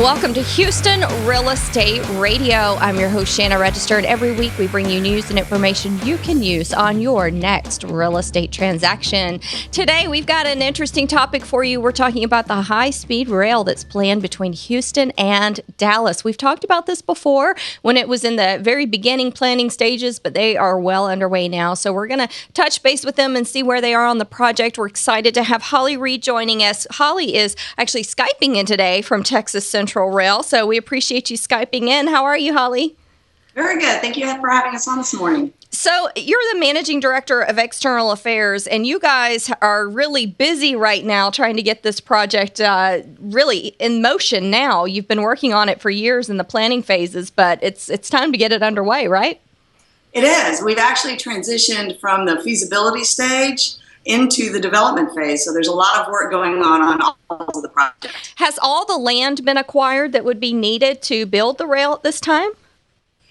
Welcome to Houston Real Estate Radio. I'm your host, Shanna Register, and every week we bring you news and information you can use on your next real estate transaction. Today, we've got an interesting topic for you. We're talking about the high-speed rail that's planned between Houston and Dallas. We've talked about this before when it was in the very beginning planning stages, but they are well underway now. So we're going to touch base with them and see where they are on the project. We're excited to have Holly Reed joining us. Holly is actually Skyping in today from Texas Central Rail, so we appreciate you Skyping in. How are you, Holly? Very good. Thank you for having us on this morning. So you're the Managing Director of External Affairs, and you guys are really busy right now trying to get this project really in motion now. You've been working on it for years in the planning phases, but it's time to get it underway, right? It is. We've actually transitioned from the feasibility stage into the development phase. So there's a lot of work going on all of the project. Has all the land been acquired that would be needed to build the rail at this time?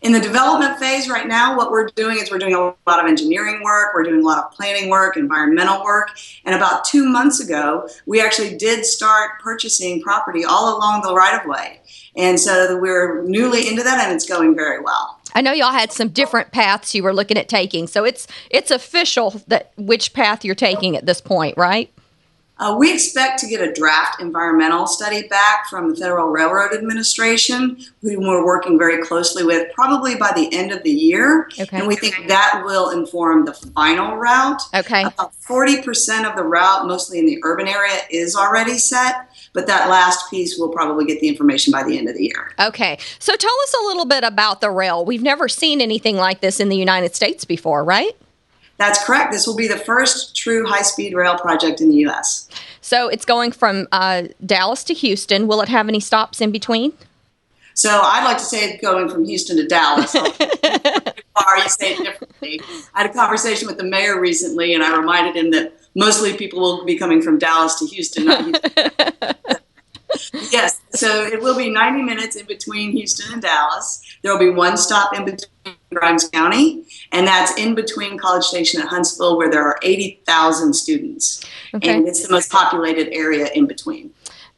In the development phase right now, what we're doing is we're doing a lot of engineering work, we're doing a lot of planning work, environmental work, and about 2 months ago, we actually did start purchasing property all along the right-of-way. And so we're newly into that, and it's going very well. I know y'all had some different paths you were looking at taking, so it's official that which path you're taking at this point, right? We expect to get a draft environmental study back from the Federal Railroad Administration, who we're working very closely with, probably by the end of the year. Okay. And we think that will inform the final route. Okay. About 40% of the route, mostly in the urban area, is already set. But that last piece, we'll probably get the information by the end of the year. Okay. So tell us a little bit about the rail. We've never seen anything like this in the United States before, right? That's correct. This will be the first true high-speed rail project in the U.S. So it's going from Dallas to Houston. Will it have any stops in between? So I'd like to say it's going from Houston to Dallas. You say it differently. I had a conversation with the mayor recently, and I reminded him that mostly people will be coming from Dallas to Houston, not Houston. Yes, so it will be 90 minutes in between Houston and Dallas. There will be one stop in between Grimes County, and that's in between College Station and Huntsville, where there are 80,000 students. Okay. And it's the most populated area in between.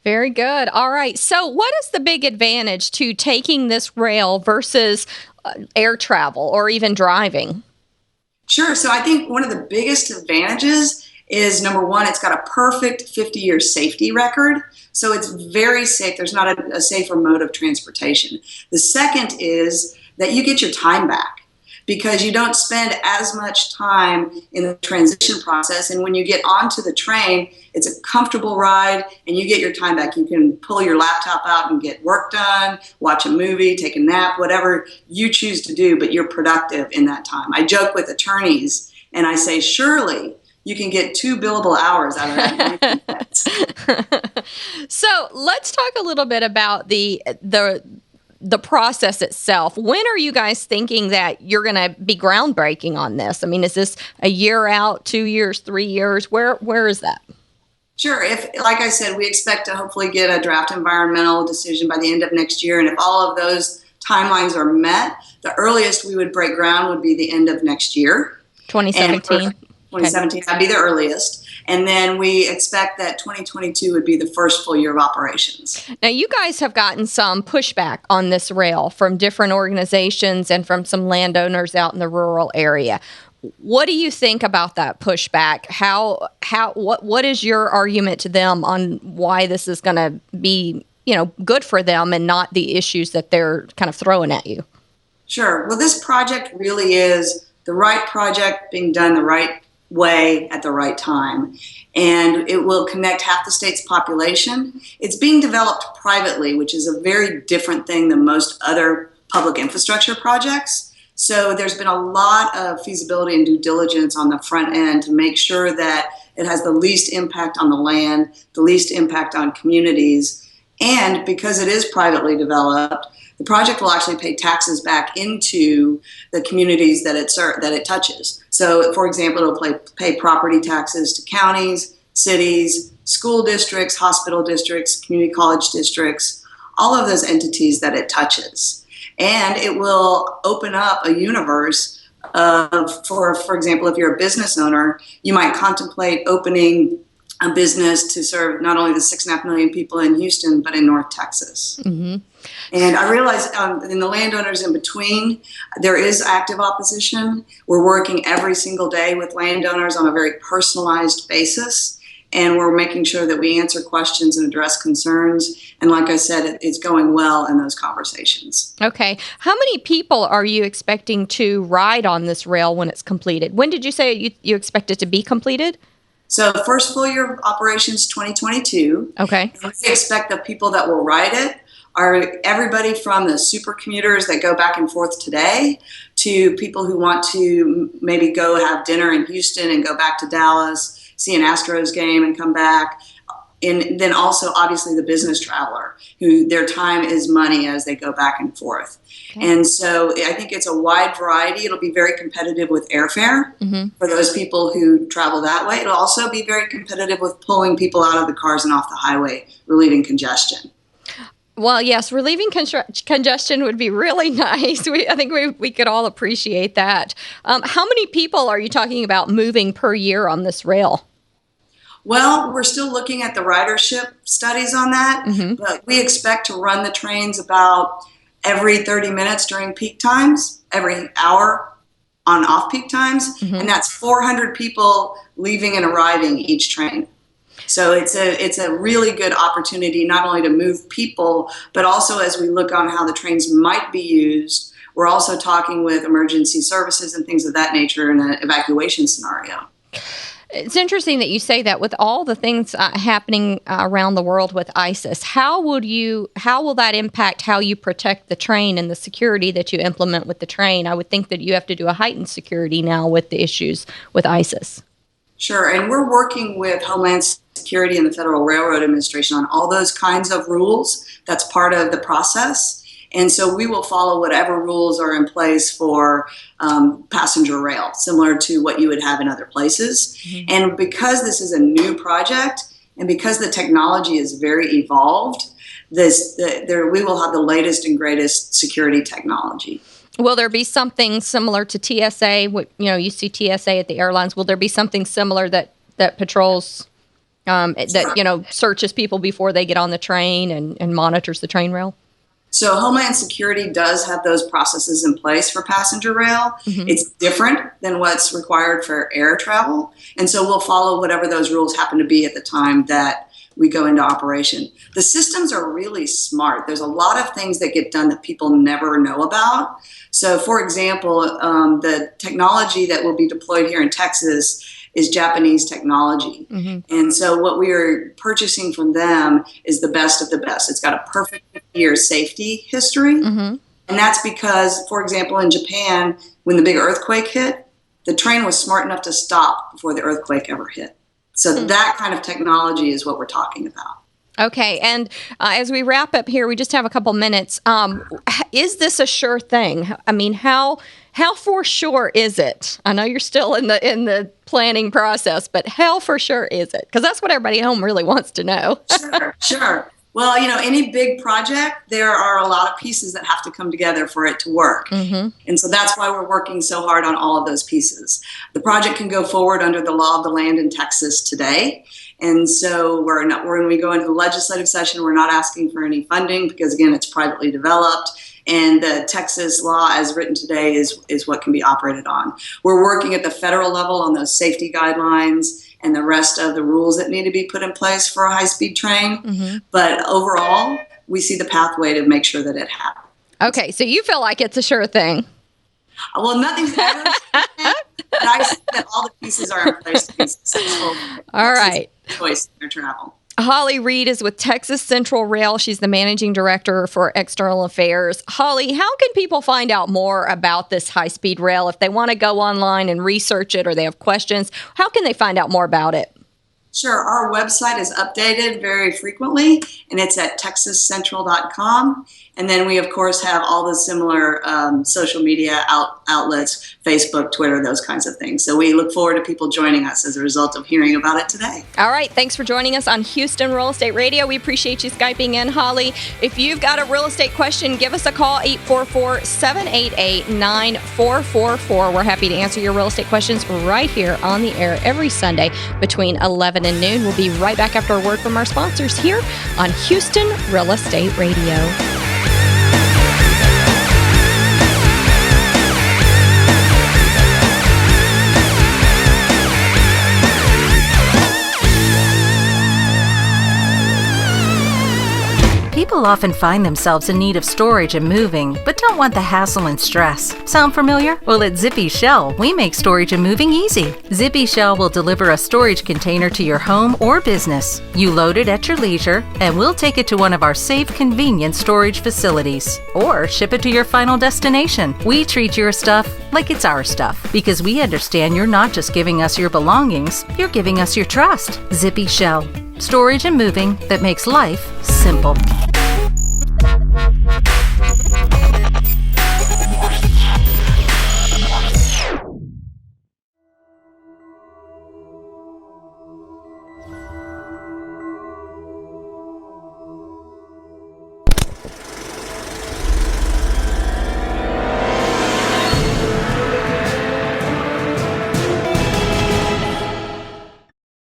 Very good. All right. So what is the big advantage to taking this rail versus air travel or even driving? Sure. So I think one of the biggest advantages is, number one, it's got a perfect 50-year safety record. So it's very safe. There's not a safer mode of transportation. The second is that you get your time back because you don't spend as much time in the transition process. And when you get onto the train, it's a comfortable ride and you get your time back. You can pull your laptop out and get work done, watch a movie, take a nap, whatever you choose to do, but you're productive in that time. I joke with attorneys and I say, surely you can get 2 billable hours out of that. So let's talk a little bit about the process itself. When are you guys thinking that you're going to be groundbreaking on this? I mean, is this a year out, 2 years, 3 years? Where is that? Sure. If, like I said, we expect to hopefully get a draft environmental decision by the end of next year. And if all of those timelines are met, the earliest we would break ground would be the end of next year. 2017. 2017, that'd be the earliest. And then we expect that 2022 would be the first full year of operations. Now, you guys have gotten some pushback on this rail from different organizations and from some landowners out in the rural area. What do you think about that pushback? What is your argument to them on why this is going to be, good for them and not the issues that they're kind of throwing at you? Sure. Well, this project really is the right project being done the right way at the right time. And it will connect half the state's population. It's being developed privately, which is a very different thing than most other public infrastructure projects. So there's been a lot of feasibility and due diligence on the front end to make sure that it has the least impact on the land, the least impact on communities. And because it is privately developed, the project will actually pay taxes back into the communities that it touches. So, for example, it'll pay property taxes to counties, cities, school districts, hospital districts, community college districts, all of those entities that it touches. And it will open up a universe of, for example, if you're a business owner, you might contemplate opening a business to serve not only the 6.5 million people in Houston, but in North Texas. Mm-hmm. And I realize in the landowners in between, there is active opposition. We're working every single day with landowners on a very personalized basis, and we're making sure that we answer questions and address concerns. And like I said, it's going well in those conversations. Okay. How many people are you expecting to ride on this rail when it's completed? When did you say you expect it to be completed? So first full year of operations, 2022. Okay. And we expect the people that will ride it are everybody from the super commuters that go back and forth today to people who want to maybe go have dinner in Houston and go back to Dallas, see an Astros game and come back. And then also, obviously, the business traveler, who their time is money as they go back and forth. Okay. And so I think it's a wide variety. It'll be very competitive with airfare for those people who travel that way. It'll also be very competitive with pulling people out of the cars and off the highway, relieving congestion. Well, yes, relieving congestion would be really nice. I think we could all appreciate that. How many people are you talking about moving per year on this rail? Well, we're still looking at the ridership studies on that, but we expect to run the trains about every 30 minutes during peak times, every hour on off-peak times, and that's 400 people leaving and arriving each train. So it's a really good opportunity not only to move people, but also as we look on how the trains might be used, we're also talking with emergency services and things of that nature in an evacuation scenario. It's interesting that you say that with all the things happening around the world with ISIS. How will that impact how you protect the train and the security that you implement with the train? I would think that you have to do a heightened security now with the issues with ISIS. Sure, and we're working with Homeland Security and the Federal Railroad Administration on all those kinds of rules. That's part of the process. And so we will follow whatever rules are in place for passenger rail, similar to what you would have in other places. And because this is a new project and because the technology is very evolved, we will have the latest and greatest security technology. Will there be something similar to TSA? You see TSA at the airlines. Will there be something similar that patrols, searches people before they get on the train and monitors the train rail? So Homeland Security does have those processes in place for passenger rail. It's different than what's required for air travel. And so we'll follow whatever those rules happen to be at the time that we go into operation. The systems are really smart. There's a lot of things that get done that people never know about. So, for example, the technology that will be deployed here in Texas is Japanese technology. And so what we are purchasing from them is the best of the best. It's got a perfect 50-year safety history. And that's because, for example, in Japan, when the big earthquake hit, the train was smart enough to stop before the earthquake ever hit. So that kind of technology is what we're talking about. Okay, and as we wrap up here, we just have a couple minutes. Is this a sure thing? I mean, how for sure is it? I know you're still in the planning process, but how for sure is it? Because that's what everybody at home really wants to know. Sure. Well, any big project, there are a lot of pieces that have to come together for it to work. And so that's why we're working so hard on all of those pieces. The project can go forward under the law of the land in Texas today. And so when we go into the legislative session, we're not asking for any funding because, again, it's privately developed. And the Texas law as written today is what can be operated on. We're working at the federal level on those safety guidelines and the rest of the rules that need to be put in place for a high-speed train. But overall, we see the pathway to make sure that it happens. Okay, so you feel like it's a sure thing. Well, nothing's ever but I see that all the pieces are in place to be successful. All right. Choice in their travel. Holly Reed is with Texas Central Rail. She's the managing director for external affairs. Holly, how can people find out more about this high-speed rail if they want to go online and research it or they have questions? How can they find out more about it? Sure. Our website is updated very frequently, and it's at texascentral.com. And then we, of course, have all the similar social media outlets, Facebook, Twitter, those kinds of things. So we look forward to people joining us as a result of hearing about it today. All right. Thanks for joining us on Houston Real Estate Radio. We appreciate you Skyping in, Holly. If you've got a real estate question, give us a call, 844-788-9444. We're happy to answer your real estate questions right here on the air every Sunday between 11 and and noon. We'll be right back after a word from our sponsors here on Houston Real Estate Radio. People often find themselves in need of storage and moving, but don't want the hassle and stress. Sound familiar? Well, at Zippy Shell, we make storage and moving easy. Zippy Shell will deliver a storage container to your home or business. You load it at your leisure, and we'll take it to one of our safe, convenient storage facilities, or ship it to your final destination. We treat your stuff like it's our stuff, because we understand you're not just giving us your belongings, you're giving us your trust. Zippy Shell. Storage and moving that makes life simple.